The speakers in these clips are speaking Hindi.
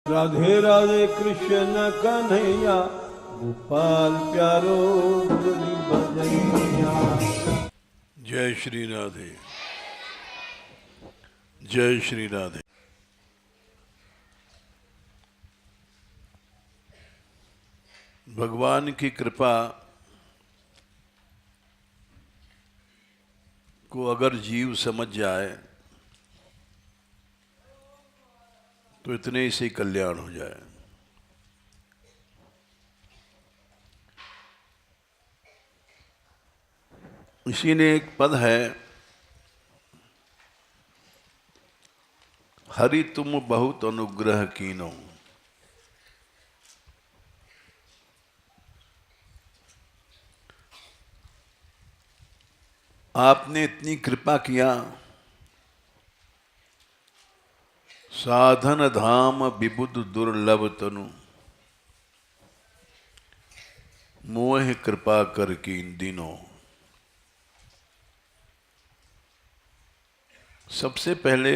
राधे राधे कृष्ण कन्हैया, गोपाल प्यारो मुरली बजैया। जय श्री राधे, जय श्री राधे। भगवान की कृपा को अगर जीव समझ जाए तो इतने ही से कल्याण हो जाए। इसी ने एक पद है, हरि तुम बहुत अनुग्रह कीनो। आपने इतनी कृपा किया, साधन धाम विबुध दुर्लभ तनु, मोह कृपा कर कीन दिनों। सबसे पहले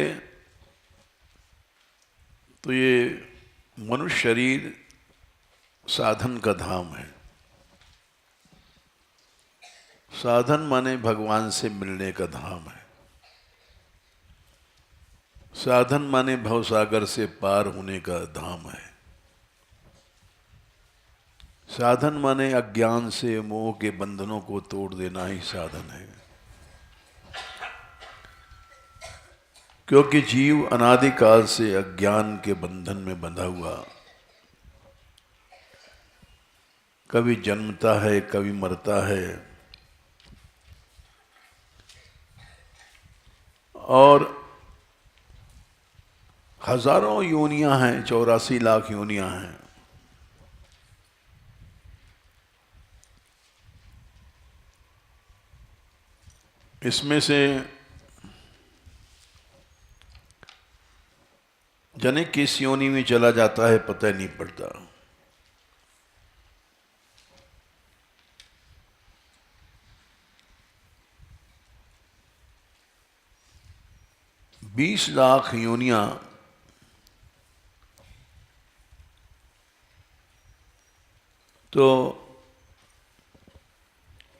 तो ये मनुष्य शरीर साधन का धाम है। साधन माने भगवान से मिलने का धाम है। साधन माने भवसागर से पार होने का धाम है। साधन माने अज्ञान से मोह के बंधनों को तोड़ देना ही साधन है। क्योंकि जीव अनादिकाल से अज्ञान के बंधन में बंधा हुआ, कभी जन्मता है कभी मरता है, और हजारों योनियां हैं, 84 लाख योनियां हैं। इसमें से जने किस योनि में चला जाता है पता ही नहीं पड़ता। बीस लाख योनियां तो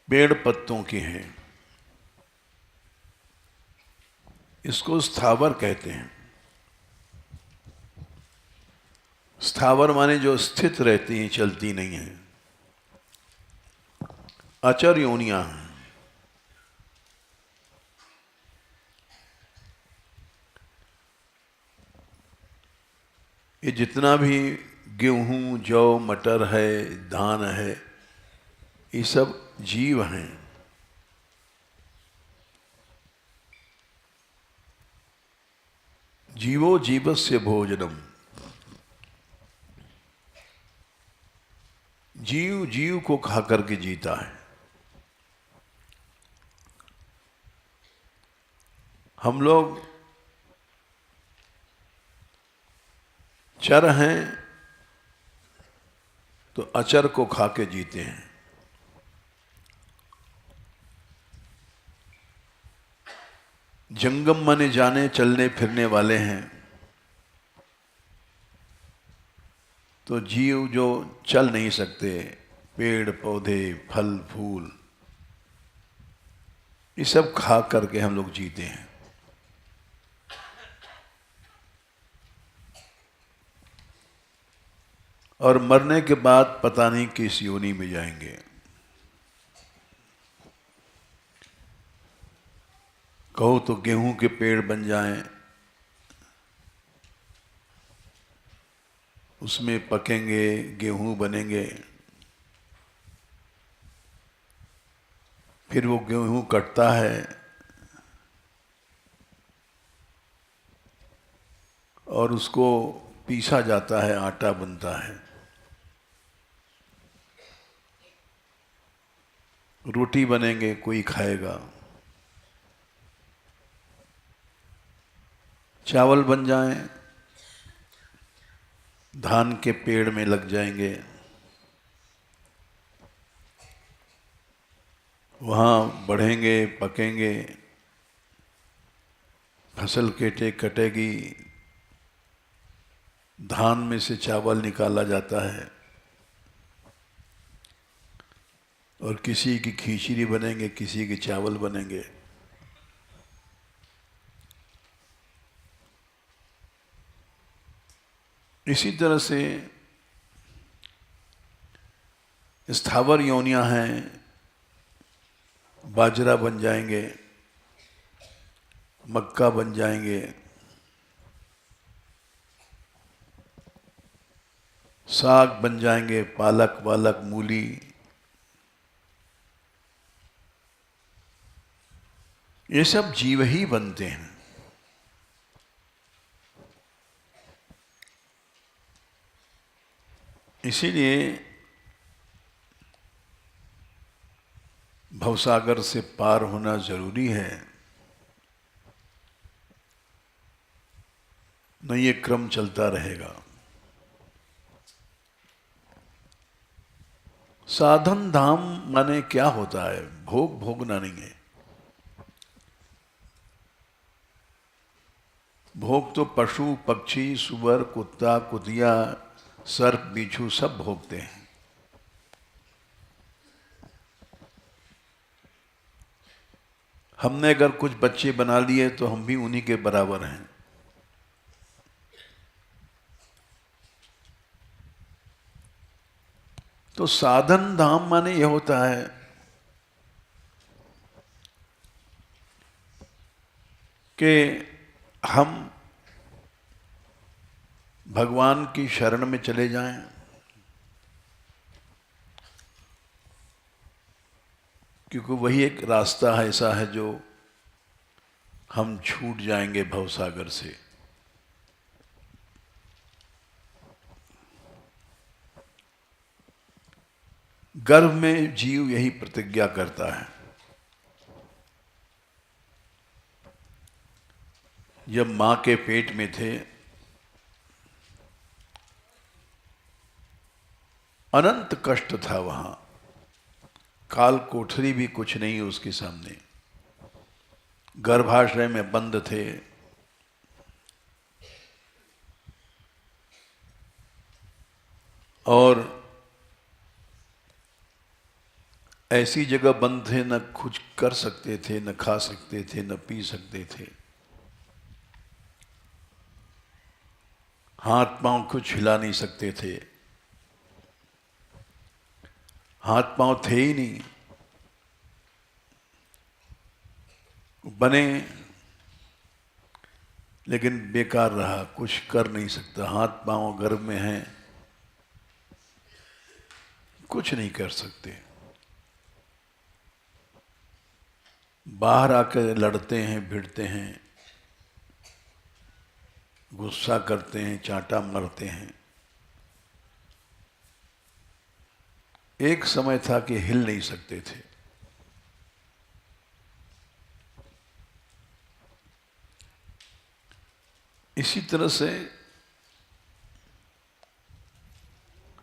पेड़ पत्तों की हैं। इसको स्थावर कहते हैं। स्थावर माने जो स्थित रहती हैं, चलती नहीं हैं। अचर योनियां हैं। ये जितना भी गेहूं जौ मटर है, धान है, ये सब जीव हैं। जीवो जीवस्य भोजनम। जीव जीव को खा करके जीता है। हम लोग चर हैं तो अचर को खा के जीते हैं। जंगम माने जाने चलने फिरने वाले हैं। तो जीव जो चल नहीं सकते, पेड़ पौधे फल फूल, ये सब खा करके हम लोग जीते हैं। और मरने के बाद पता नहीं किस योनि में जाएंगे। कहो तो गेहूं के पेड़ बन जाएं, उसमें पकेंगे, गेहूं बनेंगे, फिर वो गेहूं कटता है और उसको पीसा जाता है, आटा बनता है, रोटी बनेंगे, कोई खाएगा। चावल बन जाएं, धान के पेड़ में लग जाएंगे, वहाँ बढ़ेंगे, पकेंगे, फसल कटेगी, धान में से चावल निकाला जाता है, और किसी की खिचड़ी बनेंगे, किसी के चावल बनेंगे। इसी तरह से स्थावर योनियां हैं, बाजरा बन जाएंगे, मक्का बन जाएंगे, साग बन जाएंगे, पालक वालक मूली। ये सब जीव ही बनते हैं। इसीलिए भवसागर से पार होना जरूरी है, न ये क्रम चलता रहेगा। साधन धाम माने क्या होता है? भोग भोगना नहीं है। भोग तो पशु पक्षी सुअर कुत्ता कुतिया सर्प बिच्छू सब भोगते हैं। हमने अगर कुछ बच्चे बना लिए तो हम भी उन्हीं के बराबर हैं। तो साधन धाम माने यह होता है कि हम भगवान की शरण में चले जाएं, क्योंकि वही एक रास्ता है ऐसा है जो हम छूट जाएंगे भवसागर से। गर्भ में जीव यही प्रतिज्ञा करता है। जब मां के पेट में थे, अनंत कष्ट था वहां, काल कोठरी भी कुछ नहीं उसके सामने। गर्भाशय में बंद थे, और ऐसी जगह बंद थे, न कुछ कर सकते थे, न खा सकते थे, न पी सकते थे। हाथ पांव कुछ हिला नहीं सकते थे, हाथ पांव थे ही नहीं। बने लेकिन बेकार रहा, कुछ कर नहीं सकता। हाथ पांव गर्भ में हैं, कुछ नहीं कर सकते। बाहर आकर लड़ते हैं, भिड़ते हैं, गुस्सा करते हैं, चांटा मारते हैं। एक समय था कि हिल नहीं सकते थे। इसी तरह से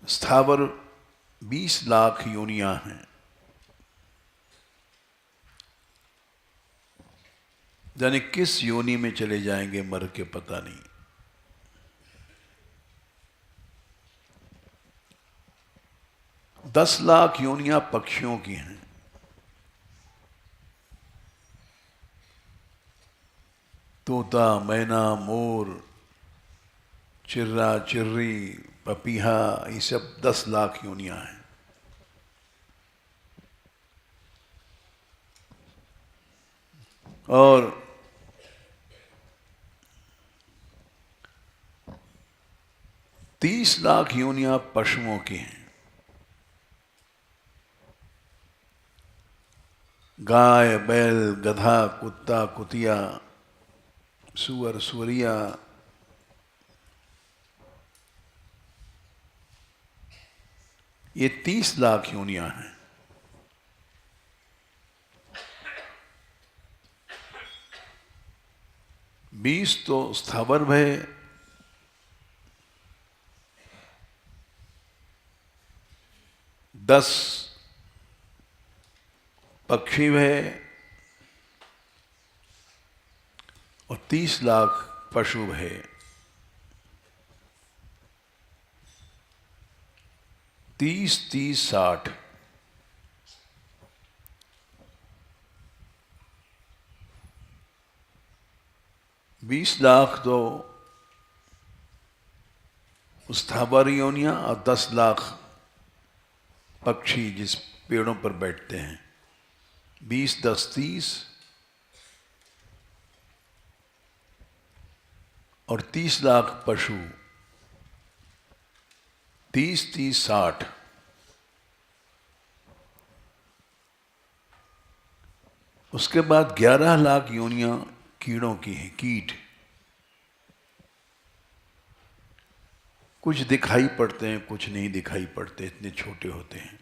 स्थावर 20 लाख योनियां हैं। यानी किस योनि में चले जाएंगे मर के पता नहीं। दस लाख योनियां पक्षियों की हैं। तोता मैना मोर चिर्रा चिर्री पपीहा, ये सब 10 लाख योनियां हैं। और तीस लाख योनियां पशुओं की हैं। गाय बैल गधा कुत्ता कुतिया सुअर सुअरिया, ये 30 लाख योनियां हैं। बीस तो स्थावर भय, 10 पक्षी भय और 30 लाख पशु भय। 30, 30, 60, 20 लाख तो स्थावर योनियां और 10 लाख पक्षी जिस पेड़ों पर बैठते हैं। 20, 10, 30 और 30 लाख पशु। 30, 30, 60। उसके बाद 11 लाख योनियां कीड़ों की हैं, कीट। कुछ दिखाई पड़ते हैं, कुछ नहीं दिखाई पड़ते, इतने छोटे होते हैं।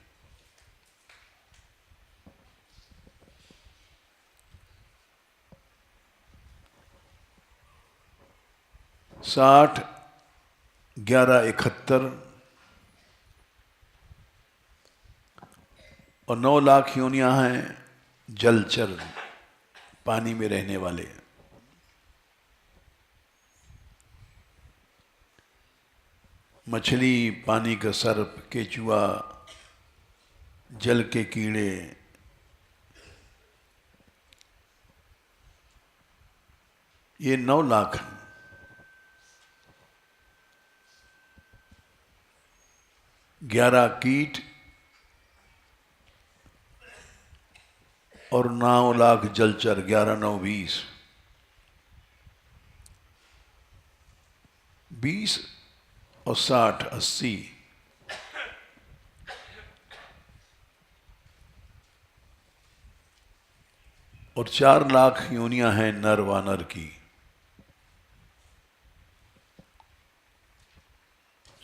साठ, 11, 71 और 9 लाख योनियां हैं जलचर, पानी में रहने वाले। मछली, पानी का सर्प, केचुआ, जल के कीड़े, ये 9 लाख हैं। 11 कीट और 9 लाख जलचर। 11, 9, 20। 20 और 60, 80। और 4 लाख योनियां हैं नर वानर की।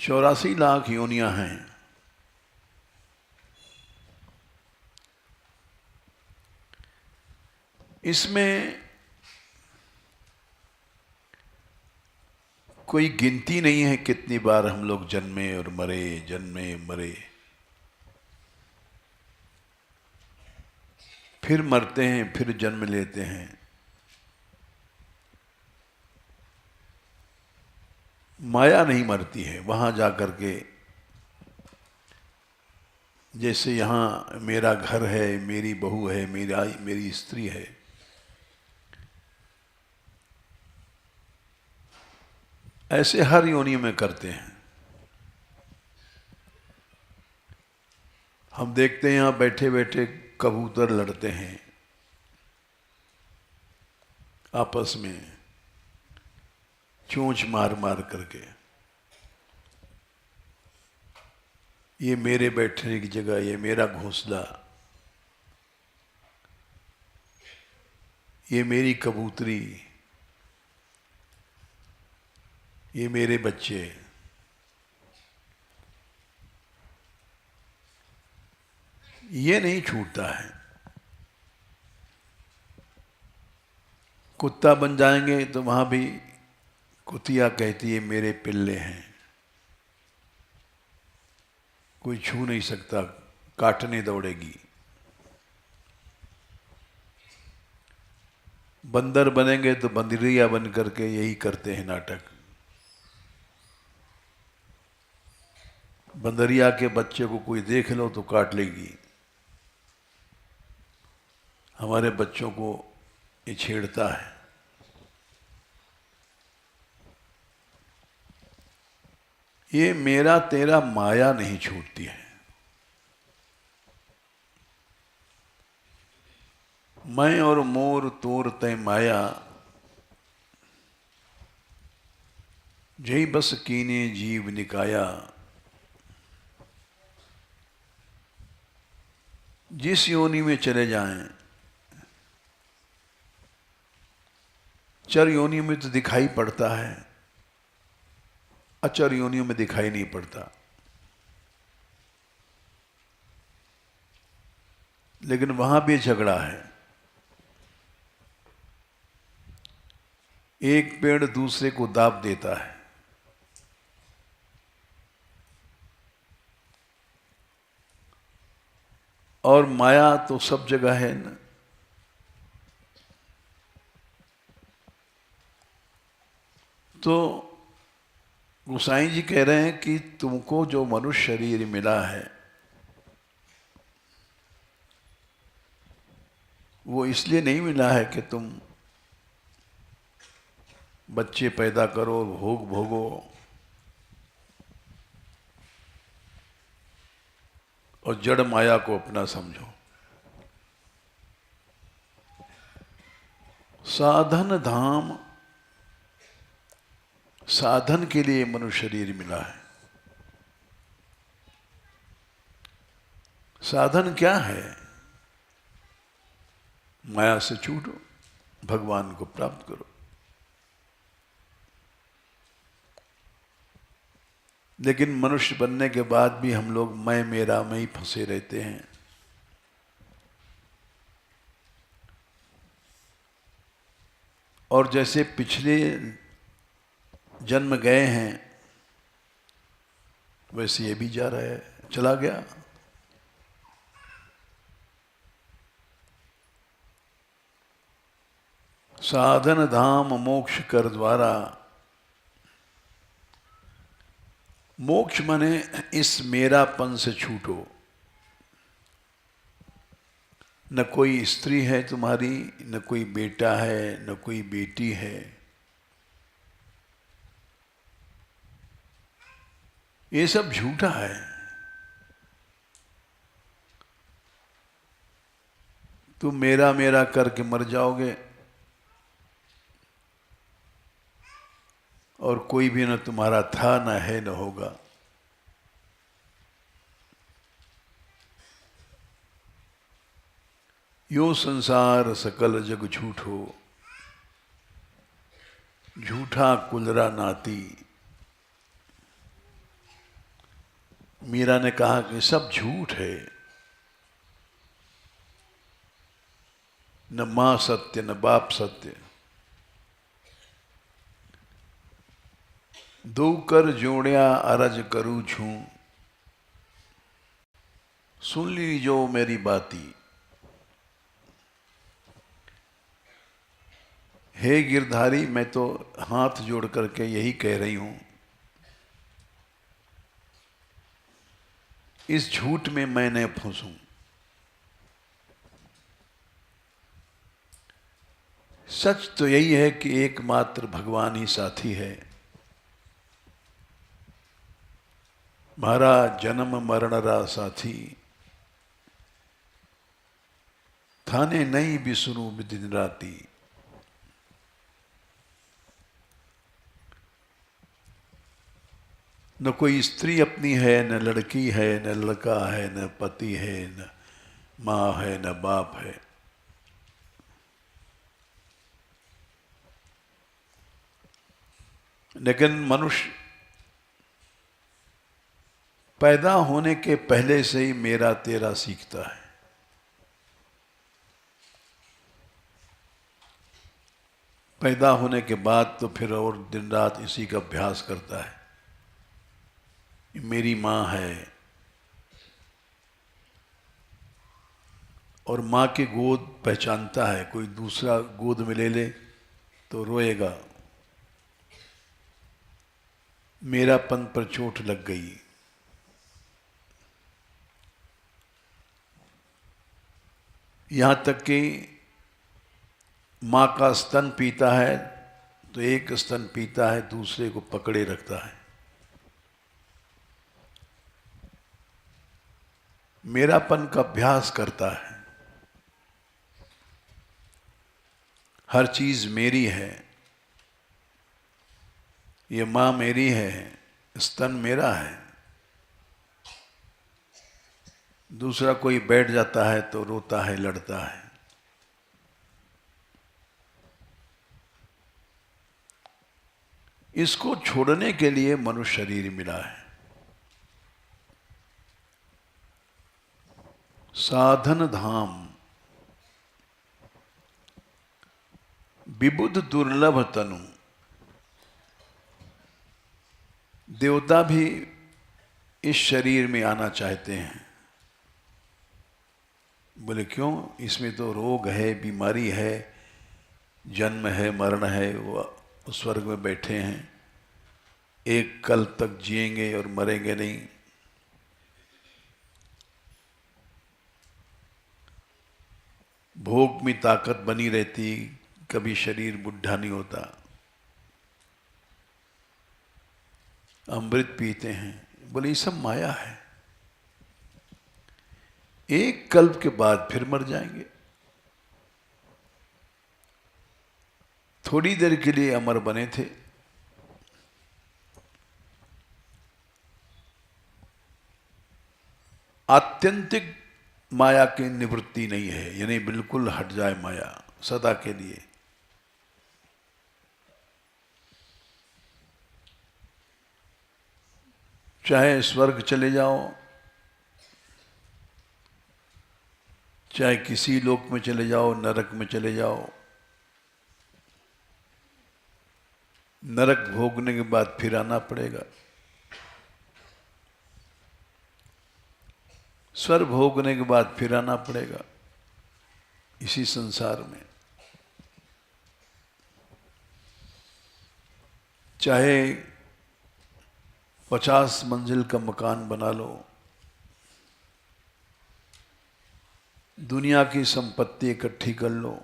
84 लाख योनियां हैं। इसमें कोई गिनती नहीं है कितनी बार हम लोग जन्मे और मरे, जन्मे मरे, फिर मरते हैं, फिर जन्म लेते हैं। माया नहीं मरती है। वहां जाकर के जैसे यहाँ मेरा घर है, मेरी बहू है, मेरी स्त्री है, ऐसे हर योनि में करते हैं। हम देखते हैं यहाँ बैठे बैठे कबूतर लड़ते हैं आपस में, चोंच मार मार करके। ये मेरे बैठने की जगह, ये मेरा घोंसला, ये मेरी कबूतरी, ये मेरे बच्चे। ये नहीं छूटता है। कुत्ता बन जाएंगे तो वहां भी कुतिया कहती है मेरे पिल्ले हैं, कोई छू नहीं सकता, काटने दौड़ेगी। बंदर बनेंगे तो बंदरिया बन करके यही करते हैं नाटक। बंदरिया के बच्चे को कोई देख लो तो काट लेगी। हमारे बच्चों को ये छेड़ता है। ये मेरा तेरा माया नहीं छूटती है। मैं और मोर तोर तय माया, जही बस कीने जीव निकाया। जिस योनि में चले जाएं, चर योनि में तो दिखाई पड़ता है, अचर योनियों में दिखाई नहीं पड़ता। लेकिन वहां भी झगड़ा है। एक पेड़ दूसरे को दाब देता है। और माया तो सब जगह है ना। तो गोसाई जी कह रहे हैं कि तुमको जो मनुष्य शरीर मिला है वो इसलिए नहीं मिला है कि तुम बच्चे पैदा करो, भोग भोगो और जड़ माया को अपना समझो। साधन धाम, साधन के लिए मनुष्य शरीर मिला है। साधन क्या है? माया से छूटो, भगवान को प्राप्त करो। लेकिन मनुष्य बनने के बाद भी हम लोग मैं मेरा में ही फंसे रहते हैं। और जैसे पिछले जन्म गए हैं वैसे ये भी जा रहा है, चला गया। साधन धाम मोक्ष कर द्वारा। मोक्ष माने इस मेरापन से छूटो। न कोई स्त्री है तुम्हारी, न कोई बेटा है, न कोई बेटी है। ये सब झूठा है। तुम मेरा मेरा करके मर जाओगे और कोई भी न तुम्हारा था, न है, न होगा। यो संसार सकल जग झूठो, झूठा कुलरा नाती। मीरा ने कहा कि सब झूठ है, न मां सत्य न बाप सत्य। दो कर जोड़िया अरज करूं छू, सुन लीजो मेरी बाती। हे गिरधारी, मैं तो हाथ जोड़ करके यही कह रही हूं, इस झूठ में मैं न फंसूं। सच तो यही है कि एकमात्र भगवान ही साथी है। मारा जन्म मरण रा साथी, थाने नहीं बिसरू दिन राती। न कोई स्त्री अपनी है, न लड़की है, न लड़का है, न पति है, न माँ है, न बाप है। लेकिन मनुष्य पैदा होने के पहले से ही मेरा तेरा सीखता है। पैदा होने के बाद तो फिर और दिन रात इसी का अभ्यास करता है। मेरी माँ है, और माँ की गोद पहचानता है। कोई दूसरा गोद में ले ले तो रोएगा, मेरापन पर चोट लग गई। यहाँ तक कि माँ का स्तन पीता है तो एक स्तन पीता है, दूसरे को पकड़े रखता है। मेरापन का अभ्यास करता है। हर चीज मेरी है, ये माँ मेरी है, स्तन मेरा है। दूसरा कोई बैठ जाता है तो रोता है, लड़ता है। इसको छोड़ने के लिए मनुष्य शरीर मिला है। साधन धाम विबुध दुर्लभ तनु। देवता भी इस शरीर में आना चाहते हैं। बोले क्यों? इसमें तो रोग है, बीमारी है, जन्म है, मरण है, वो स्वर्ग में बैठे हैं। एक कल तक जिएंगे और मरेंगे नहीं। भोग में ताकत बनी रहती, कभी शरीर बुढ़ा नहीं होता। अमृत पीते हैं, बोले ये सब माया है, एक कल्प के बाद फिर मर जाएंगे। थोड़ी देर के लिए अमर बने थे, आत्यंतिक माया की निवृत्ति नहीं है, यानी बिल्कुल हट जाए माया सदा के लिए। चाहे स्वर्ग चले जाओ, चाहे किसी लोक में चले जाओ, नरक में चले जाओ, नरक भोगने के बाद फिर आना पड़ेगा, स्वर्ग भोगने के बाद फिर आना पड़ेगा इसी संसार में। चाहे 50 मंजिल का मकान बना लो, दुनिया की संपत्ति इकट्ठी कर लो,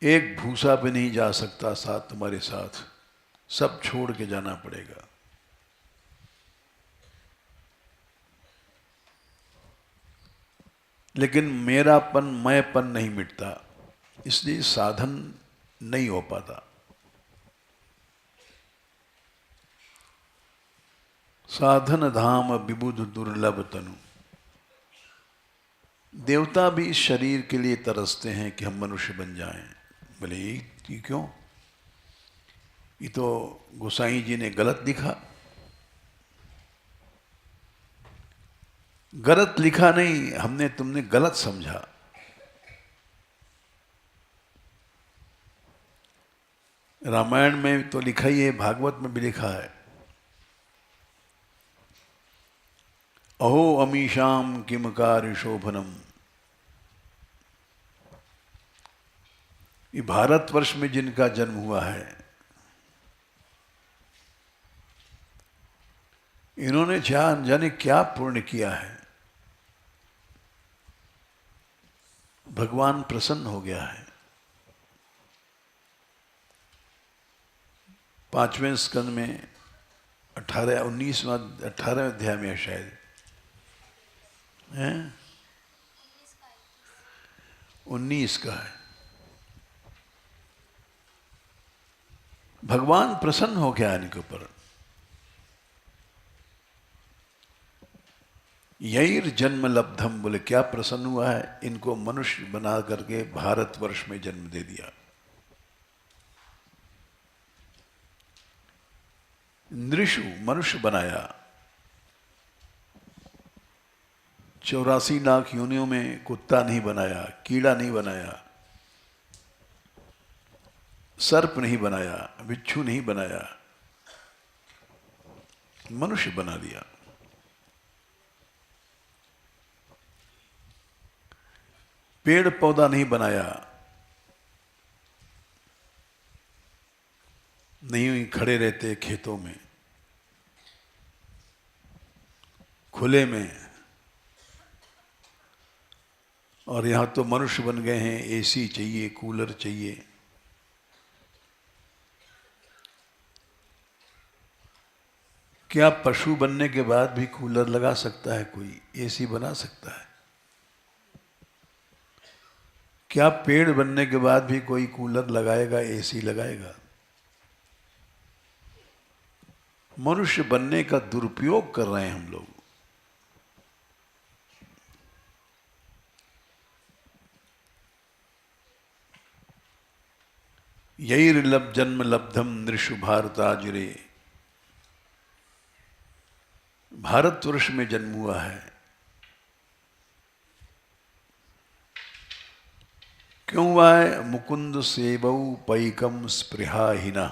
एक भूसा पे नहीं जा सकता साथ तुम्हारे साथ, सब छोड़ के जाना पड़ेगा। लेकिन मेरापन, मैंपन नहीं मिटता, इसलिए साधन नहीं हो पाता। साधन धाम विबुध दुर्लभ तनु। देवता भी इस शरीर के लिए तरसते हैं कि हम मनुष्य बन जाएं। बोले ये क्यों? ये तो गोसाई जी ने गलत लिखा। गलत लिखा नहीं, हमने तुमने गलत समझा। रामायण में तो लिखा ही है, भागवत में भी लिखा है, अहो अमीशाम किम कार्य शोभनम। ये भारतवर्ष में जिनका जन्म हुआ है, इन्होंने जाने क्या पुण्य किया है, भगवान प्रसन्न हो गया है। 5वें स्कंद में 18वें अध्याय में शायद है, 19 का है। भगवान प्रसन्न हो गया इनके ऊपर। यही जन्म लब्धम, बोले क्या प्रसन्न हुआ है, इनको मनुष्य बना करके भारतवर्ष में जन्म दे दिया। नृषु मनुष्य बनाया, 84 लाख योनियों में कुत्ता नहीं बनाया, कीड़ा नहीं बनाया, सर्प नहीं बनाया, बिच्छू नहीं बनाया, मनुष्य बना दिया। पेड़ पौधा नहीं बनाया, नहीं खड़े रहते खेतों में, खुले में, और यहां तो मनुष्य बन गए हैं, एसी चाहिए, कूलर चाहिए। क्या पशु बनने के बाद भी कूलर लगा सकता है कोई, एसी बना सकता है? क्या पेड़ बनने के बाद भी कोई कूलर लगाएगा, एसी लगाएगा? मनुष्य बनने का दुरुपयोग कर रहे हैं हम लोग। यही जन्म लब्धम नृषु भारताजिरे, भारतवर्ष में जन्म हुआ है। क्यों हुआ है? मुकुंद सेवऊ पैकम स्पृहाहीना।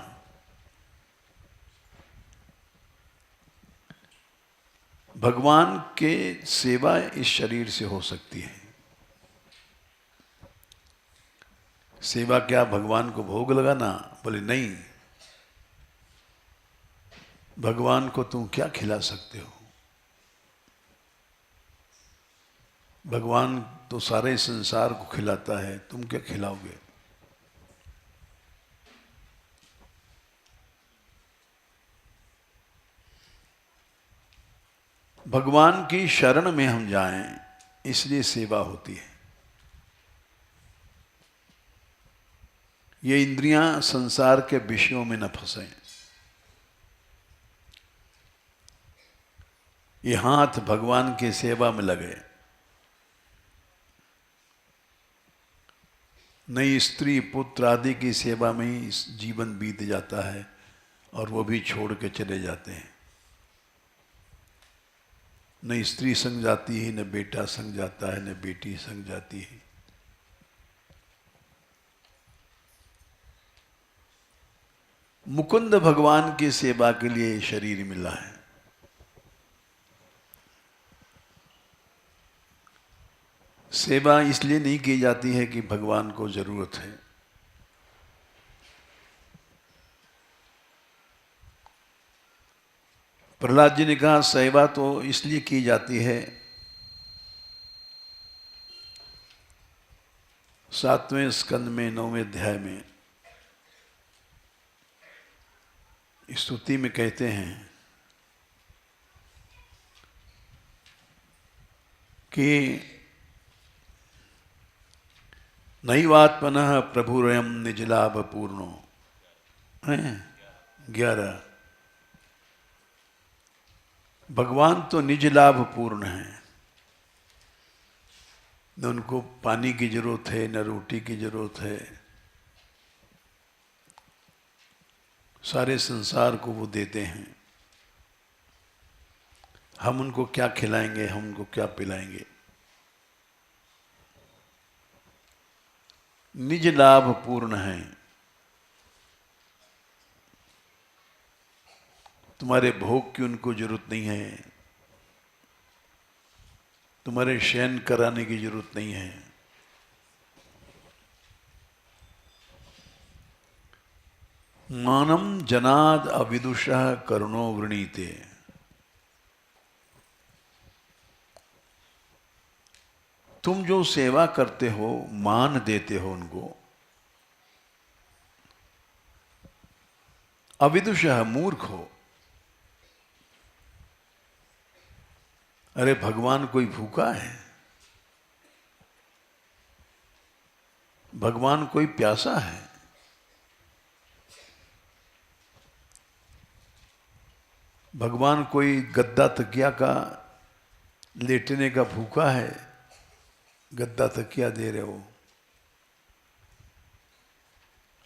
भगवान के सेवा इस शरीर से हो सकती है। सेवा क्या भगवान को भोग लगाना? बोले नहीं, भगवान को तुम क्या खिला सकते हो? भगवान तो सारे संसार को खिलाता है, तुम क्या खिलाओगे? भगवान की शरण में हम जाएं, इसलिए सेवा होती है। ये इंद्रियां संसार के विषयों में न फंसें। ये हाथ भगवान की सेवा में लगे। नई स्त्री पुत्र आदि की सेवा में ही जीवन बीत जाता है और वो भी छोड़ के चले जाते हैं। न स्त्री संग जाती है, न बेटा संग जाता है, न बेटी संग जाती है। मुकुंद भगवान की सेवा के लिए शरीर मिला है। सेवा इसलिए नहीं की जाती है कि भगवान को जरूरत है। प्रहलाद जी ने कहा सेवा तो इसलिए की जाती है, 7वें स्कंद में 9वें अध्याय में स्तुति में कहते हैं कि नैवात्मनः प्रभुरयम् निजलाभ पूर्णो 11। भगवान तो निज लाभ पूर्ण है। न उनको पानी की जरूरत है, न रोटी की जरूरत है। सारे संसार को वो देते हैं। हम उनको क्या खिलाएंगे, हम उनको क्या पिलाएंगे? निज लाभ पूर्ण है। तुम्हारे भोग की उनको जरूरत नहीं है, तुम्हारे शयन कराने की जरूरत नहीं है। मानम जनाद अविदुषः करुणो वृणीते। तुम जो सेवा करते हो, मान देते हो उनको, अविदुषः मूर्ख हो। अरे भगवान कोई भूखा है? भगवान कोई प्यासा है? भगवान कोई गद्दा तकिया का लेटने का भूखा है? गद्दा तकिया दे रहे हो।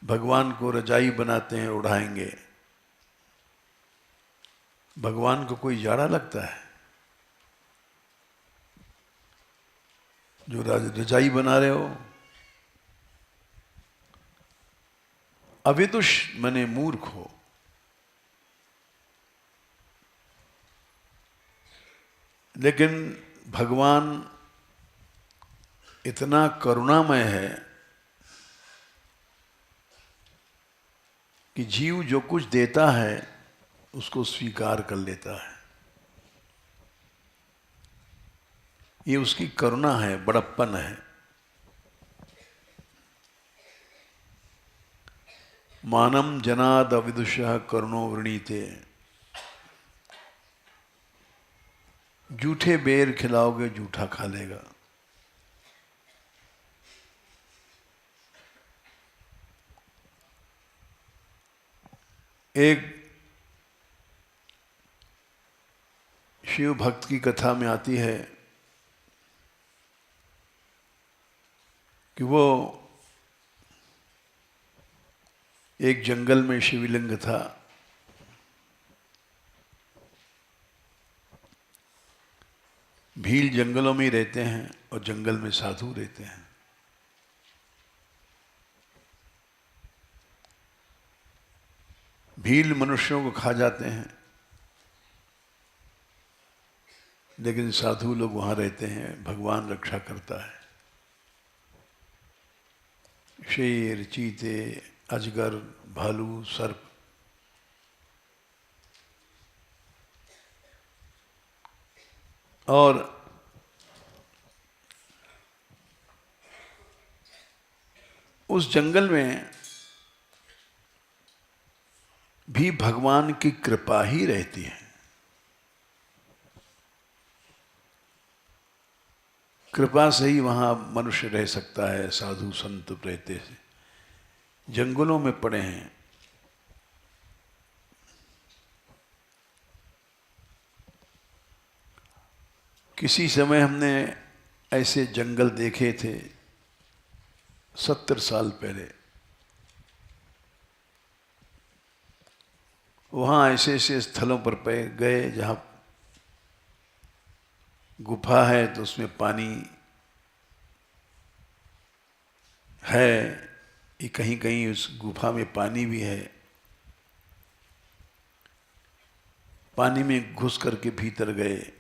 भगवान को रजाई बनाते हैं, उड़ाएंगे। भगवान को कोई जाड़ा लगता है? जो रजाई बना रहे हो। अविदुष मने मूर्ख हो। लेकिन भगवान इतना करुणामय है कि जीव जो कुछ देता है उसको स्वीकार कर लेता है। ये उसकी करुणा है, बड़प्पन है। मानम जनाद अविदुषः करुणो वृणीते। जूठे बेर खिलाओगे, जूठा खा लेगा। एक शिव भक्त की कथा में आती है कि वो एक जंगल में शिवलिंग था। भील जंगलों में ही रहते हैं और जंगल में साधु रहते हैं। भील मनुष्यों को खा जाते हैं, लेकिन साधु लोग वहां रहते हैं, भगवान रक्षा करता है। शेर, चीते, अजगर, भालू, सर्प और उस जंगल में भी भगवान की कृपा ही रहती है। कृपा से ही वहां मनुष्य रह सकता है, साधु संत रहते से। जंगलों में पड़े हैं। किसी समय हमने ऐसे जंगल देखे थे 70 साल पहले। वहां ऐसे ऐसे स्थलों पर पे गए जहां गुफा है तो उसमें पानी है, ये कहीं कहीं उस गुफा में पानी भी है। पानी में घुस करके भीतर गए।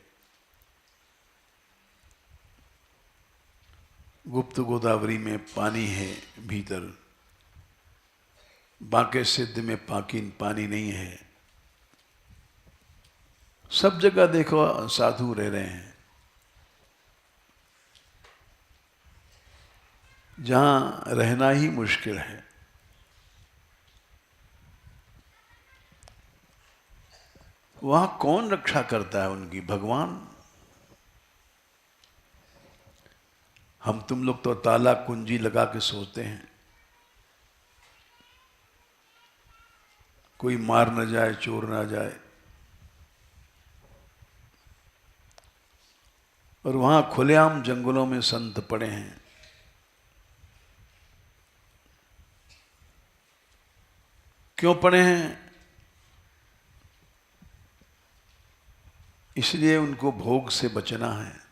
गुप्त गोदावरी में पानी है भीतर। बांके सिद्ध में पानी नहीं है। सब जगह देखो साधु रह रहे हैं। जहां रहना ही मुश्किल है, वहां कौन रक्षा करता है उनकी? भगवान। हम तुम लोग तो ताला कुंजी लगा के सोते हैं, कोई मार न जाए, चोर ना जाए। और वहां खुलेआम जंगलों में संत पड़े हैं। क्यों पड़े हैं? इसलिए उनको भोग से बचना है।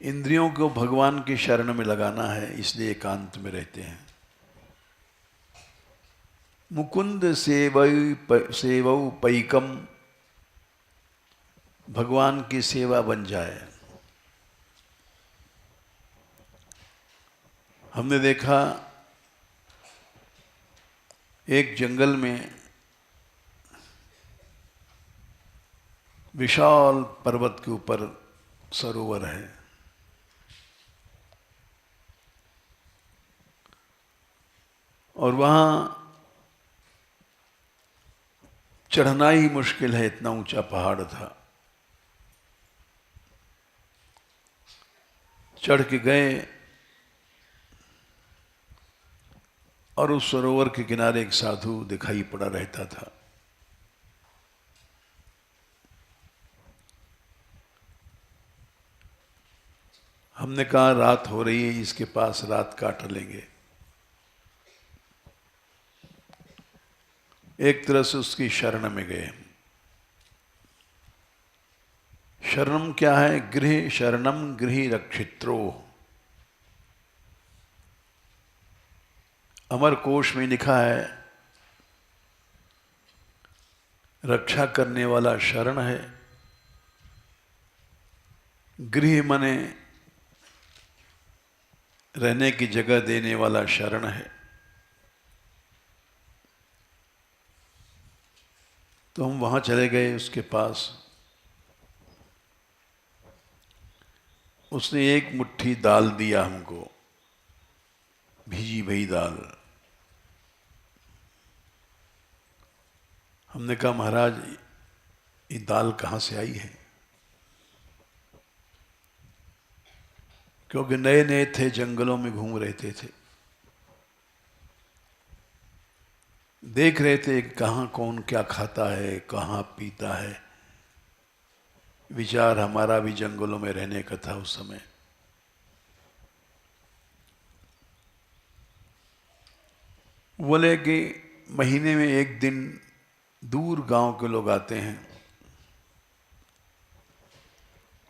इंद्रियों को भगवान की शरण में लगाना है, इसलिए एकांत में रहते हैं। मुकुंद सेवऊ पैकम, भगवान की सेवा बन जाए। हमने देखा एक जंगल में विशाल पर्वत के ऊपर सरोवर है। और वहां चढ़ना ही मुश्किल है, इतना ऊंचा पहाड़ था। चढ़ के गए और उस सरोवर के किनारे एक साधु दिखाई पड़ा रहता था। हमने कहा रात हो रही है, इसके पास रात काट लेंगे। एक तरह से उसकी शरण में गए। शरणम क्या है? गृह शरणम गृह रक्षित्रो। अमर कोश में लिखा है, रक्षा करने वाला शरण है। गृह मने रहने की जगह देने वाला शरण है। तो हम वहां चले गए उसके पास। उसने एक मुट्ठी दाल दिया हमको, भीजी भई दाल। हमने कहा महाराज ये दाल कहाँ से आई है? क्योंकि नए नए थे, जंगलों में घूम रहे थे। देख रहे थे कहाँ कौन क्या खाता है, कहाँ पीता है। विचार हमारा भी जंगलों में रहने का था उस समय। बोले कि महीने में एक दिन दूर गांव के लोग आते हैं,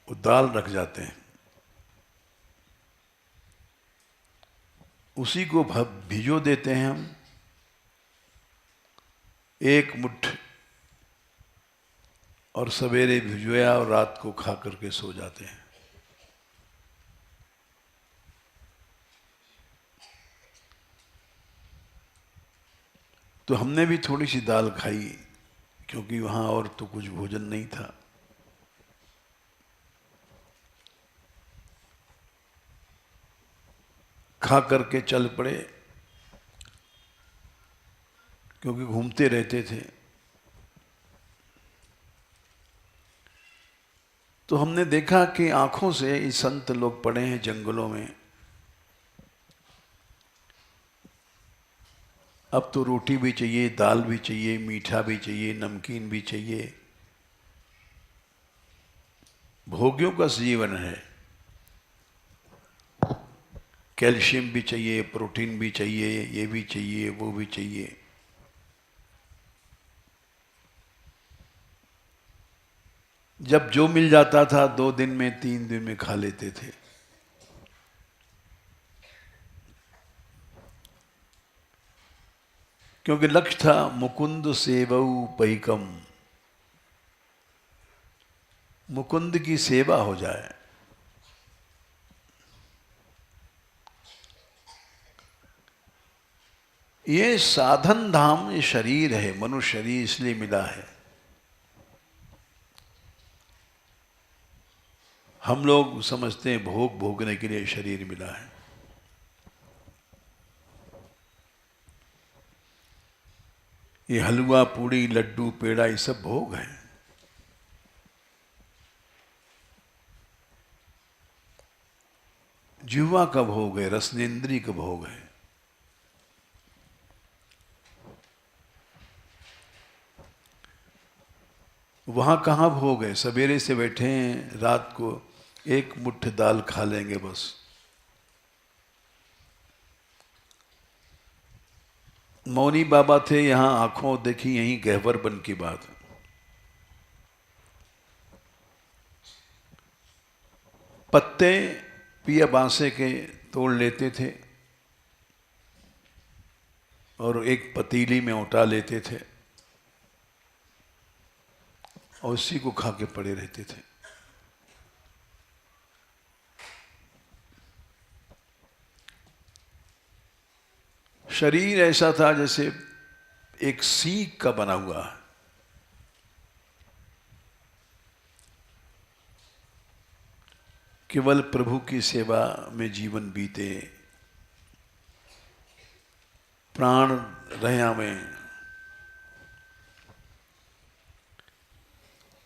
वो दाल रख जाते हैं, उसी को भिजो देते हैं हम। एक मुट्ठ और सवेरे भिजोया और रात को खा करके सो जाते हैं। तो हमने भी थोड़ी सी दाल खाई, क्योंकि वहाँ और तो कुछ भोजन नहीं था। खा करके चल पड़े, क्योंकि घूमते रहते थे। तो हमने देखा कि आंखों से ये संत लोग पड़े हैं जंगलों में। अब तो रोटी भी चाहिए, दाल भी चाहिए, मीठा भी चाहिए, नमकीन भी चाहिए। भोगियों का जीवन है। कैल्शियम भी चाहिए, प्रोटीन भी चाहिए, ये भी चाहिए, वो भी चाहिए। जब जो मिल जाता था 2 दिन में, 3 दिन में खा लेते थे। क्योंकि लक्ष्य था मुकुंद सेवऊ पैकम, मुकुंद की सेवा हो जाए। ये साधन धाम, ये शरीर है, मनुष्य शरीर इसलिए मिला है। हम लोग समझते हैं भोग भोगने के लिए शरीर मिला है। ये हलवा, पूड़ी, लड्डू, पेड़ा, ये सब भोग है। जिह्वा का भोग है, रसनेन्द्रिय का भोग है। वहां कहाँ भोग है? सवेरे से बैठे हैं, रात को एक मुट्ठी दाल खा लेंगे बस। मौनी बाबा थे, यहां आंखों देखी, यहीं गहवर बन की बात। पत्ते पिया बांसे के तोड़ लेते थे और एक पतीली में उठा लेते थे और उसी को खा के पड़े रहते थे। शरीर ऐसा था जैसे एक सीख का बना हुआ है। केवल प्रभु की सेवा में जीवन बीते, प्राण रहा में।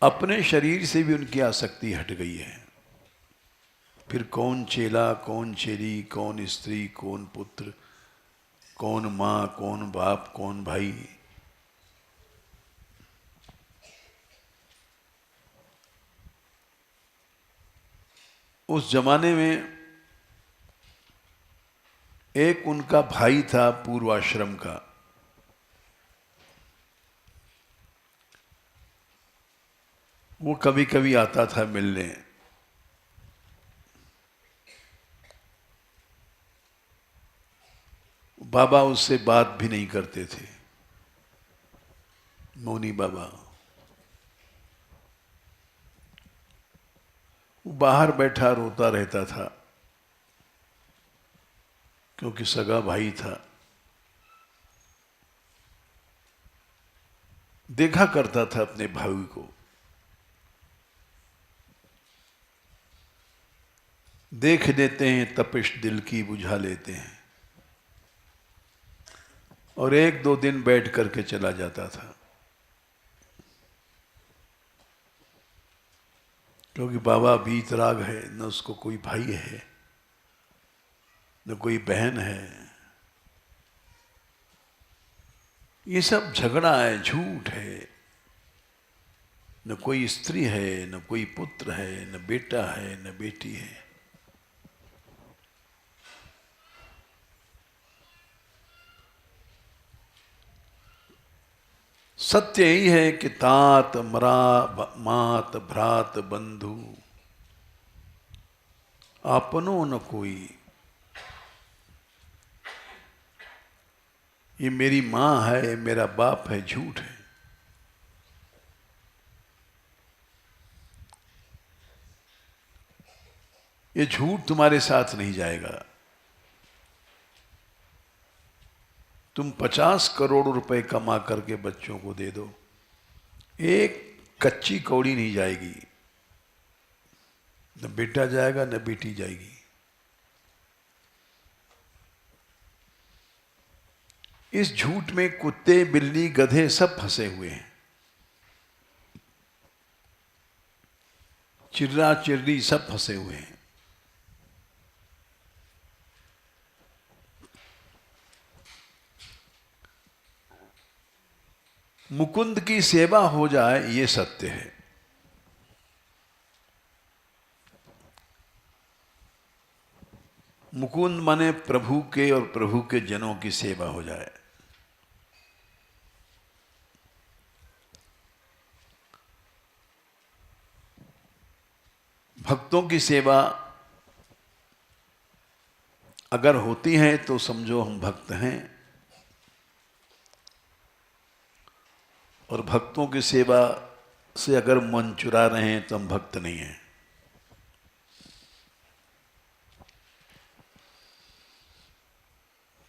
अपने शरीर से भी उनकी आसक्ति हट गई है। फिर कौन चेला, कौन चेली, कौन स्त्री, कौन पुत्र, कौन माँ, कौन बाप, कौन भाई। उस जमाने में एक उनका भाई था पूर्वाश्रम का, वो कभी कभी आता था मिलने। बाबा उससे बात भी नहीं करते थे, मौनी बाबा। वो बाहर बैठा रोता रहता था, क्योंकि सगा भाई था। देखा करता था अपने भाई को। देख लेते हैं, तपिश दिल की बुझा लेते हैं। और 1-2 दिन बैठ करके चला जाता था, क्योंकि बाबा बीतराग है, न उसको कोई भाई है, न कोई बहन है। ये सब झगड़ा है, झूठ है। न कोई स्त्री है, न कोई पुत्र है, न बेटा है, न बेटी है। सत्य यही है कि तात मरा मात भ्रात बंधु आपनो न कोई। ये मेरी माँ है, मेरा बाप है, झूठ है। ये झूठ तुम्हारे साथ नहीं जाएगा। तुम 50 करोड़ रुपए कमा करके बच्चों को दे दो, एक कच्ची कौड़ी नहीं जाएगी। न बेटा जाएगा, न बेटी जाएगी। इस झूठ में कुत्ते, बिल्ली, गधे सब फंसे हुए हैं। चिर्रा चिर्री सब फंसे हुए हैं। मुकुंद की सेवा हो जाए ये सत्य है। मुकुंद माने प्रभु के और प्रभु के जनों की सेवा हो जाए। भक्तों की सेवा अगर होती है तो समझो हम भक्त हैं, और भक्तों की सेवा से अगर मन चुरा रहे हैं तो हम भक्त नहीं हैं।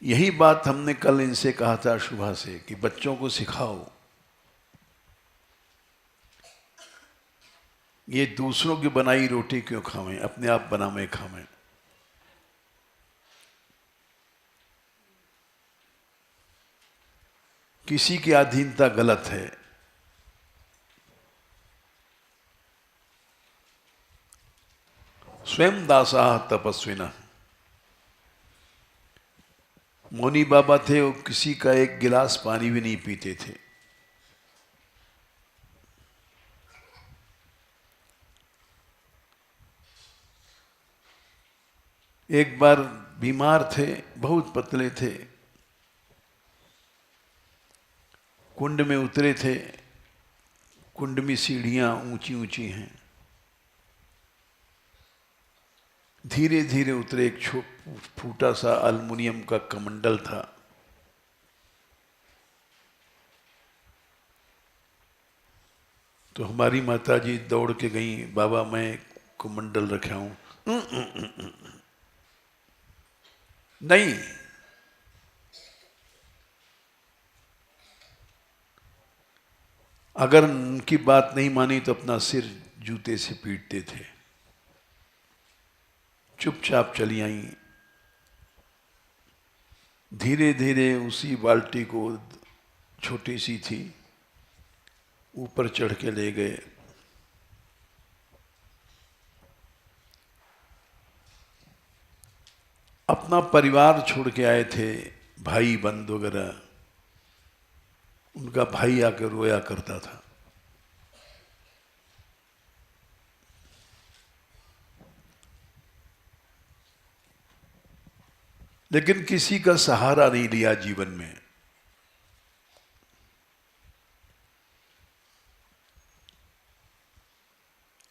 यही बात हमने कल इनसे कहा था शुभा से कि बच्चों को सिखाओ, ये दूसरों की बनाई रोटी क्यों खावें, अपने आप बनावे खावें। किसी की अधीनता गलत है। स्वयं दासा तपस्विना। मौनी बाबा थे, वो किसी का एक गिलास पानी भी नहीं पीते थे। एक बार बीमार थे, बहुत पतले थे, कुंड में उतरे थे। कुंड में सीढ़ियां ऊंची ऊंची हैं। धीरे धीरे उतरे। एक फूटा सा अल्युमिनियम का कमंडल था। तो हमारी माता जी दौड़ के गई, बाबा मैं कमंडल रखा हूं। नहीं, अगर उनकी बात नहीं मानी तो अपना सिर जूते से पीटते थे। चुपचाप चली आई। धीरे धीरे उसी बाल्टी को, छोटी सी थी, ऊपर चढ़ के ले गए। अपना परिवार छोड़ के आए थे, भाई बंद वगैरह। उनका भाई आकर रोया करता था। लेकिन किसी का सहारा नहीं लिया जीवन में।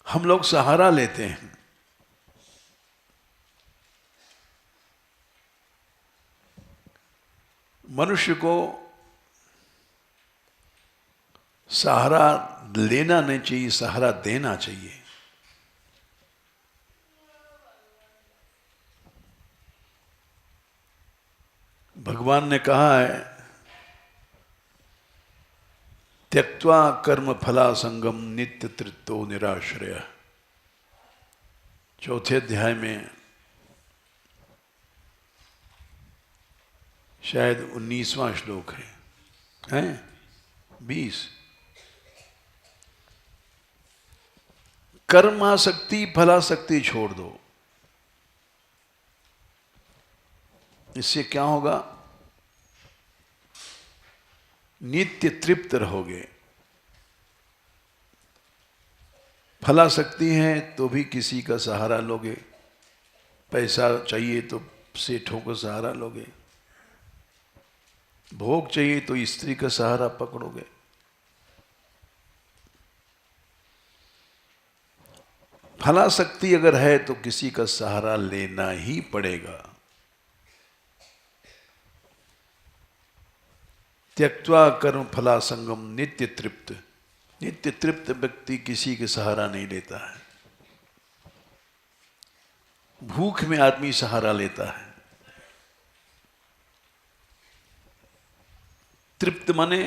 हम लोग सहारा लेते हैं। मनुष्य को सहारा लेना नहीं चाहिए, सहारा देना चाहिए। भगवान ने कहा है, त्यक्त्वा कर्म फला संगम नित्य तृप्तो निराश्रय। चौथे अध्याय में शायद 19वां श्लोक है 20। कर्मासक्ति फलासक्ति छोड़ दो। इससे क्या होगा? नित्य तृप्त रहोगे। फलासक्ति है तो भी किसी का सहारा लोगे। पैसा चाहिए तो सेठों का सहारा लोगे। भोग चाहिए तो स्त्री का सहारा पकड़ोगे। फलासक्ति अगर है तो किसी का सहारा लेना ही पड़ेगा। त्यक्त्वा कर्म फला संगम नित्य तृप्त। नित्य तृप्त व्यक्ति किसी के सहारा नहीं लेता है। भूख में आदमी सहारा लेता है। तृप्त माने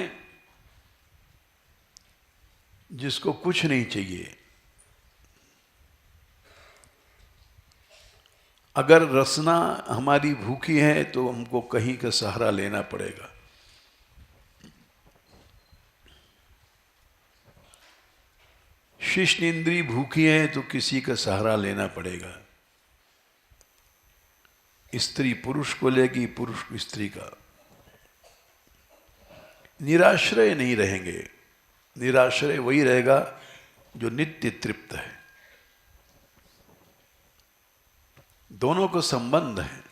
जिसको कुछ नहीं चाहिए। अगर रसना हमारी भूखी है तो हमको कहीं का सहारा लेना पड़ेगा। शिष्ण इंद्री भूखी है तो किसी का सहारा लेना पड़ेगा। स्त्री पुरुष को लेगी, पुरुष स्त्री का। निराश्रय नहीं रहेंगे। निराश्रय वही रहेगा जो नित्य तृप्त है। दोनों को संबंध है।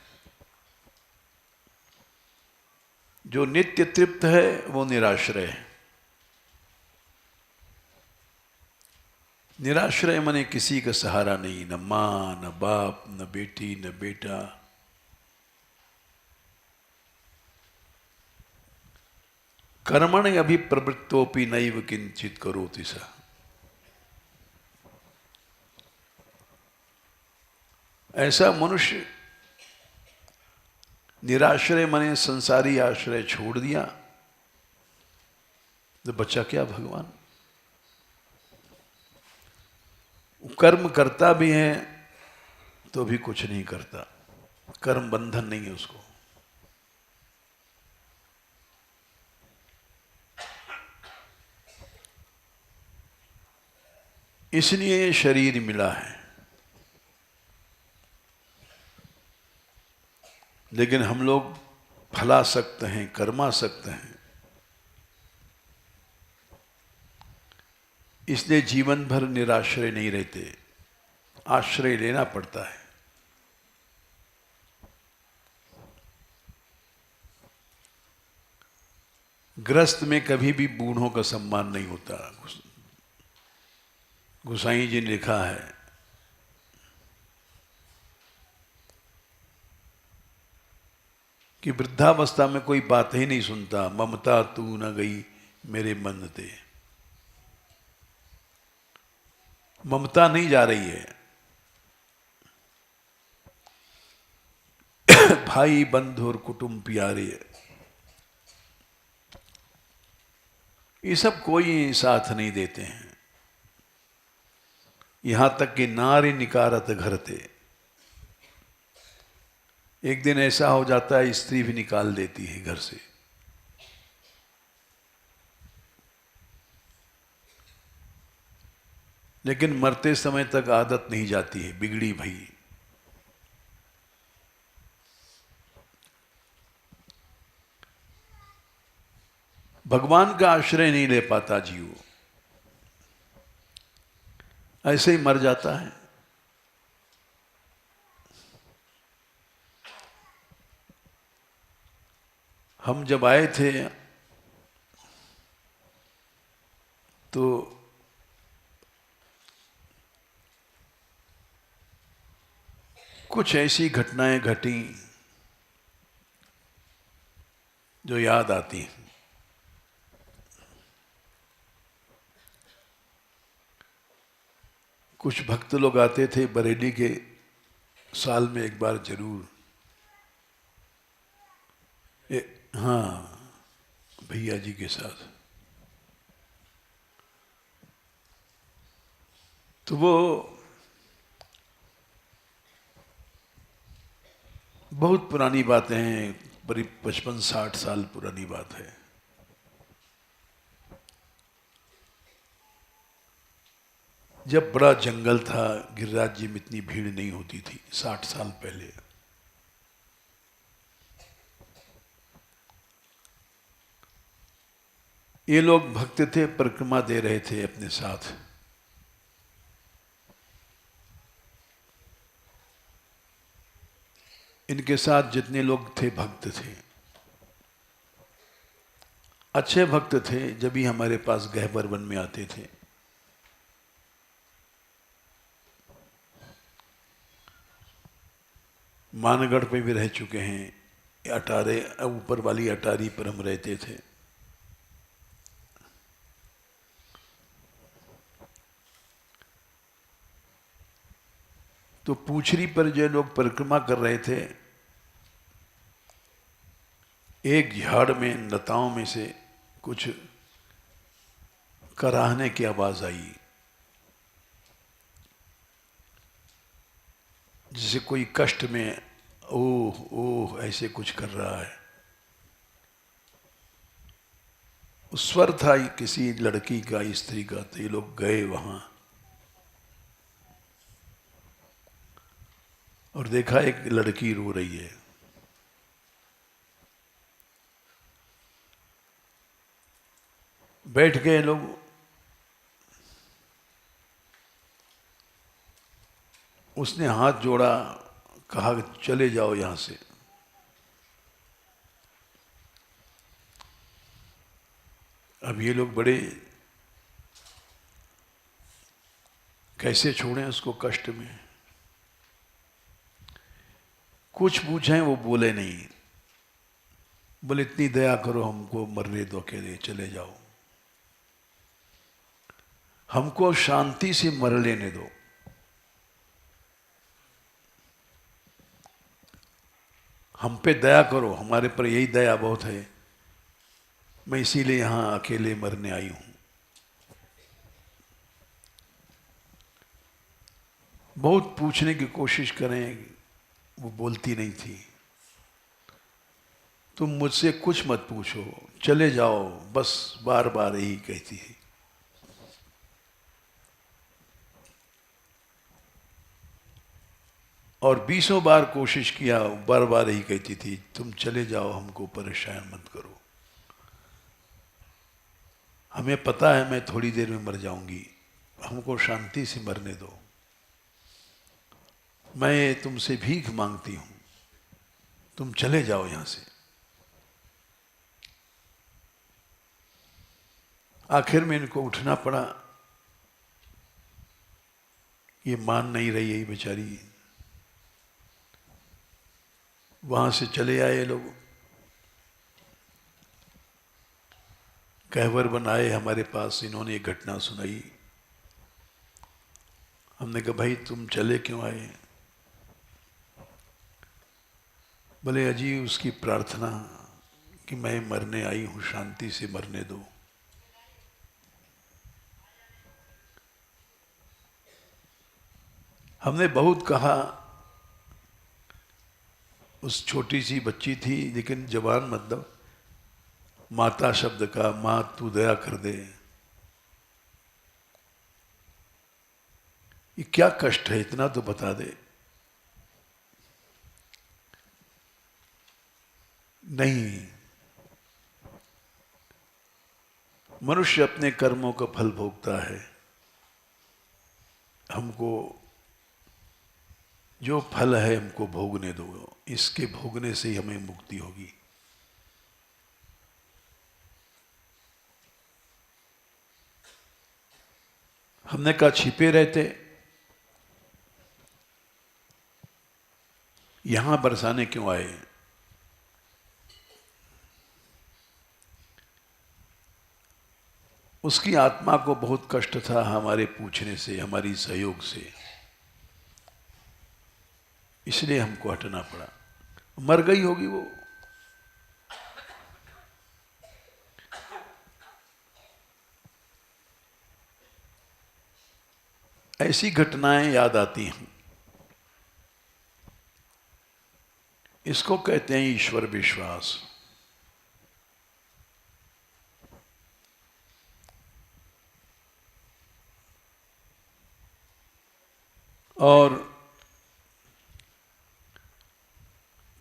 जो नित्य तृप्त है वो निराश्रय है। निराश्रय माने किसी का सहारा नहीं, न मां, न बाप, न बेटी, न बेटा। कर्मणि अभिप्रवृत्तोपि नैव किंचित करोति स। ऐसा मनुष्य निराश्रय माने संसारी आश्रय छोड़ दिया तो बच्चा क्या भगवान। कर्म करता भी है तो भी कुछ नहीं करता, कर्म बंधन नहीं है उसको। इसलिए शरीर मिला है। लेकिन हम लोग फला सकते हैं, कर्मा सकते हैं, इसलिए जीवन भर निराश्रय नहीं रहते, आश्रय लेना पड़ता है। गृहस्थ में कभी भी बूढ़ों का सम्मान नहीं होता। गोसाई जी ने लिखा है कि वृद्धावस्था में कोई बात ही नहीं सुनता। ममता तू न गई मेरे मन ते। ममता नहीं जा रही है। भाई बंधु और कुटुंब प्यारे, ये सब कोई साथ नहीं देते हैं। यहां तक कि नारी निकारत घर थे। एक दिन ऐसा हो जाता है स्त्री भी निकाल देती है घर से। लेकिन मरते समय तक आदत नहीं जाती है, बिगड़ी भई। भगवान का आश्रय नहीं ले पाता जीव, ऐसे ही मर जाता है। हम जब आए थे तो कुछ ऐसी घटनाएं घटी जो याद आती हैं। कुछ भक्त लोग आते थे बरेली के, साल में एक बार जरूर। हाँ, भैया जी के साथ। तो वो बहुत पुरानी बातें हैं, करीब 55-60 साल पुरानी बात है। जब बड़ा जंगल था, गिरिराज जी में इतनी भीड़ नहीं होती थी 60 साल पहले। ये लोग भक्त थे, परिक्रमा दे रहे थे अपने साथ। इनके साथ जितने लोग थे भक्त थे, अच्छे भक्त थे, जब भी हमारे पास गहबर वन में आते थे। मानगढ़ पे भी रह चुके हैं, अटारे ऊपर वाली अटारी पर हम रहते थे। तो पूछरी पर जो लोग परिक्रमा कर रहे थे, एक झाड़ में लताओं में से कुछ कराहने की आवाज आई, जैसे कोई कष्ट में ओह ओह ऐसे कुछ कर रहा है। उस स्वर था किसी लड़की का, स्त्री का। तो ये लोग गए वहां, और देखा एक लड़की रो रही है। बैठ गए लोग। उसने हाथ जोड़ा, कहा चले जाओ यहां से। अब ये लोग बड़े कैसे छोड़ें उसको कष्ट में। कुछ पूछें वो बोले नहीं, बोले इतनी दया करो हमको मरने दो, अकेले चले जाओ, हमको शांति से मर लेने दो। हम पे दया करो, हमारे पर यही दया बहुत है, मैं इसीलिए यहां अकेले मरने आई हूं। बहुत पूछने की कोशिश करें, वो बोलती नहीं थी। तुम मुझसे कुछ मत पूछो, चले जाओ, बस बार बार यही कहती है। और 20 बार कोशिश किया, बार बार यही कहती थी, तुम चले जाओ, हमको परेशान मत करो, हमें पता है मैं थोड़ी देर में मर जाऊंगी, हमको शांति से मरने दो, मैं तुमसे भीख मांगती हूं, तुम चले जाओ यहां से। आखिर में इनको उठना पड़ा, ये मान नहीं रही है बेचारी। वहां से चले आए लोग, कहवर बनाए हमारे पास। इन्होंने ये घटना सुनाई। हमने कहा भाई तुम चले क्यों आए? बोले अजी उसकी प्रार्थना कि मैं मरने आई हूं, शांति से मरने दो। हमने बहुत कहा, उस छोटी सी बच्ची थी लेकिन जवान, मतलब माता शब्द का, मां तू दया कर दे। ये क्या कष्ट है, इतना तो बता दे। नहीं, मनुष्य अपने कर्मों का फल भोगता है। हमको जो फल है हमको भोगने दो, इसके भोगने से ही हमें मुक्ति होगी। हमने कहा छिपे रहते, यहां बरसाने क्यों आए? उसकी आत्मा को बहुत कष्ट था हमारे पूछने से, हमारी सहयोग से, इसलिए हमको हटना पड़ा। मर गई होगी वो। ऐसी घटनाएं याद आती हैं। इसको कहते हैं ईश्वर विश्वास। और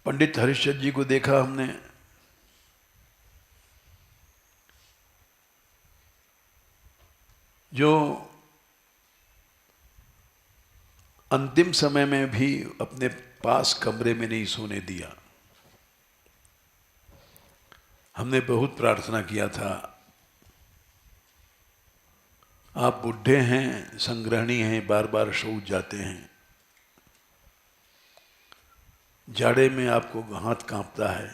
पंडित हरिश्चंद्र जी को देखा हमने, जो अंतिम समय में भी अपने पास कमरे में नहीं सोने दिया। हमने बहुत प्रार्थना किया था, आप बुढ़े हैं, संग्रहणी हैं, बार बार शौच जाते हैं, जाड़े में आपको हाथ कांपता है,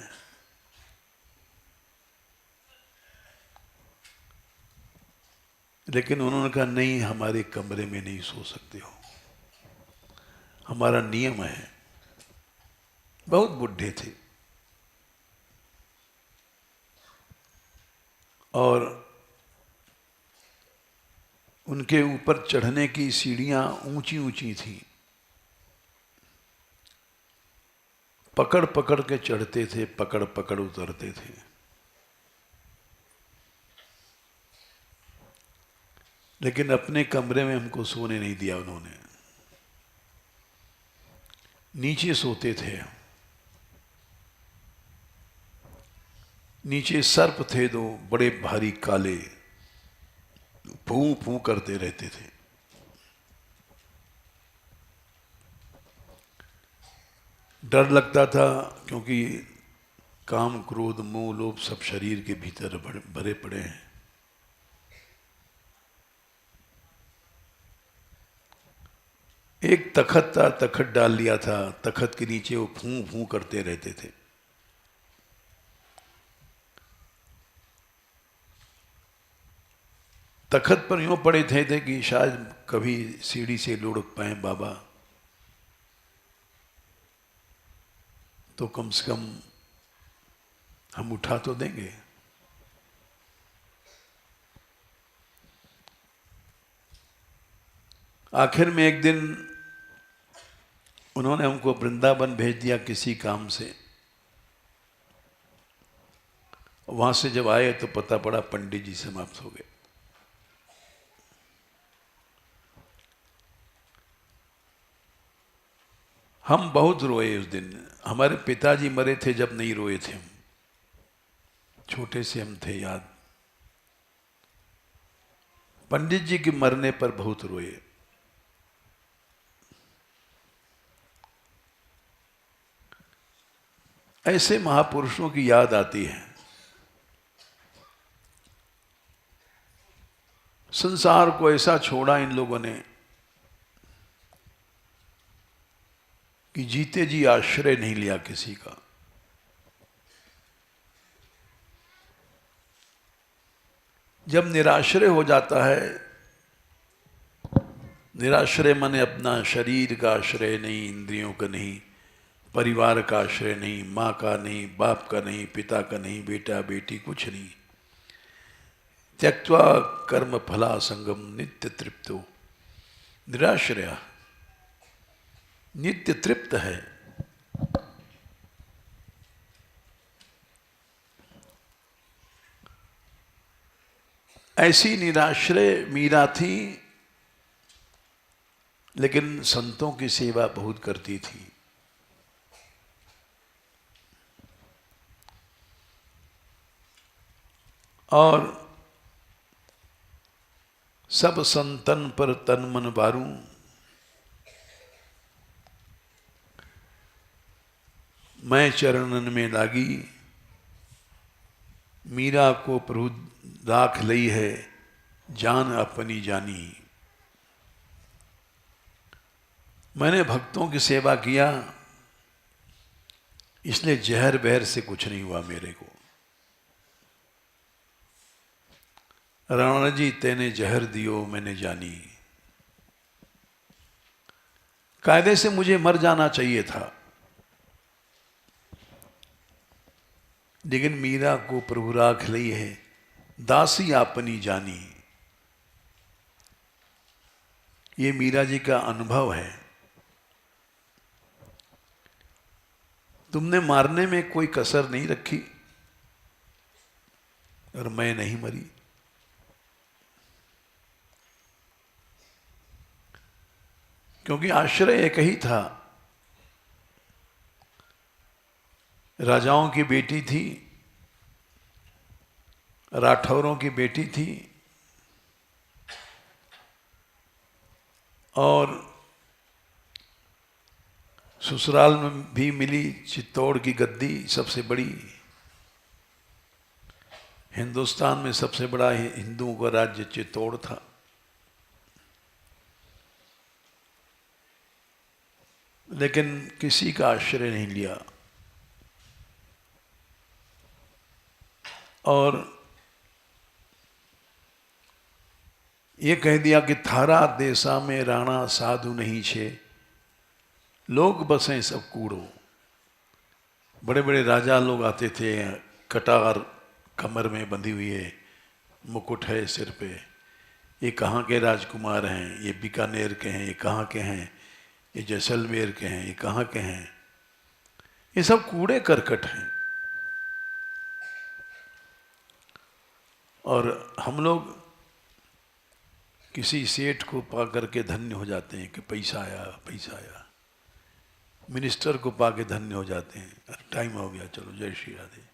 लेकिन उन्होंने कहा नहीं, हमारे कमरे में नहीं सो सकते हो, हमारा नियम है। बहुत बुढ़े थे और उनके ऊपर चढ़ने की सीढ़ियां ऊंची ऊंची थी, पकड़ पकड़ के चढ़ते थे, पकड़ पकड़ उतरते थे। लेकिन अपने कमरे में हमको सोने नहीं दिया उन्होंने। नीचे सोते थे। नीचे सर्प थे दो बड़े भारी काले, फूं फूं करते रहते थे। डर लगता था क्योंकि काम क्रोध मोह लोभ सब शरीर के भीतर भरे पड़े हैं। एक तखत था, तखत डाल लिया था, तखत के नीचे वो फूं फूं करते रहते थे। तखत पर यूं पड़े थे कि शायद कभी सीढ़ी से लुढ़क पाए बाबा, तो कम से कम हम उठा तो देंगे। आखिर में एक दिन उन्होंने हमको वृंदावन भेज दिया किसी काम से। वहां से जब आए तो पता पड़ा पंडित जी समाप्त हो गए। हम बहुत रोए उस दिन। हमारे पिताजी मरे थे जब नहीं रोए थे हम, छोटे से हम थे याद। पंडित जी के मरने पर बहुत रोए। ऐसे महापुरुषों की याद आती है। संसार को ऐसा छोड़ा इन लोगों ने कि जीते जी आश्रय नहीं लिया किसी का। जब निराश्रय हो जाता है, निराश्रय माने अपना शरीर का आश्रय नहीं, इंद्रियों का नहीं, परिवार का आश्रय नहीं, माँ का नहीं, बाप का नहीं, पिता का नहीं, बेटा बेटी कुछ नहीं। त्यक्त्वा कर्म फला संगम नित्य तृप्तो, निराश्रय नित्य तृप्त है। ऐसी निराश्रय मीरा थी, लेकिन संतों की सेवा बहुत करती थी। और सब संतन पर तन मन बारू, मैं चरणन में लागी, मीरा को प्रभु राख लई है, जान अपनी जानी। मैंने भक्तों की सेवा किया, इसलिए जहर बहर से कुछ नहीं हुआ मेरे को। राणा जी तेने जहर दियो मैंने जानी। कायदे से मुझे मर जाना चाहिए था, लेकिन मीरा को प्रभु राख लई है, दासी आपनी जानी। ये मीरा जी का अनुभव है। तुमने मारने में कोई कसर नहीं रखी और मैं नहीं मरी। क्योंकि आश्रय एक ही था। राजाओं की बेटी थी, राठौरों की बेटी थी, और ससुराल में भी मिली चित्तौड़ की गद्दी, सबसे बड़ी। हिंदुस्तान में सबसे बड़ा हिंदुओं का राज्य चित्तौड़ था। लेकिन किसी का आश्रय नहीं लिया। और ये कह दिया कि थारा देशा में राणा साधु नहीं छे, लोग बसें सब कूड़ो। बड़े बड़े राजा लोग आते थे, कटार कमर में बंधी हुई है, मुकुट है सिर पे। ये कहाँ के राजकुमार हैं, ये बीकानेर के हैं, ये कहाँ के हैं, ये जैसलमेर के हैं, ये कहाँ के हैं। ये सब कूड़े करकट हैं। और हम लोग किसी सेठ को पा करके धन्य हो जाते हैं कि पैसा आया पैसा आया। मिनिस्टर को पाके धन्य हो जाते हैं। टाइम हो गया, चलो जय श्री राधे।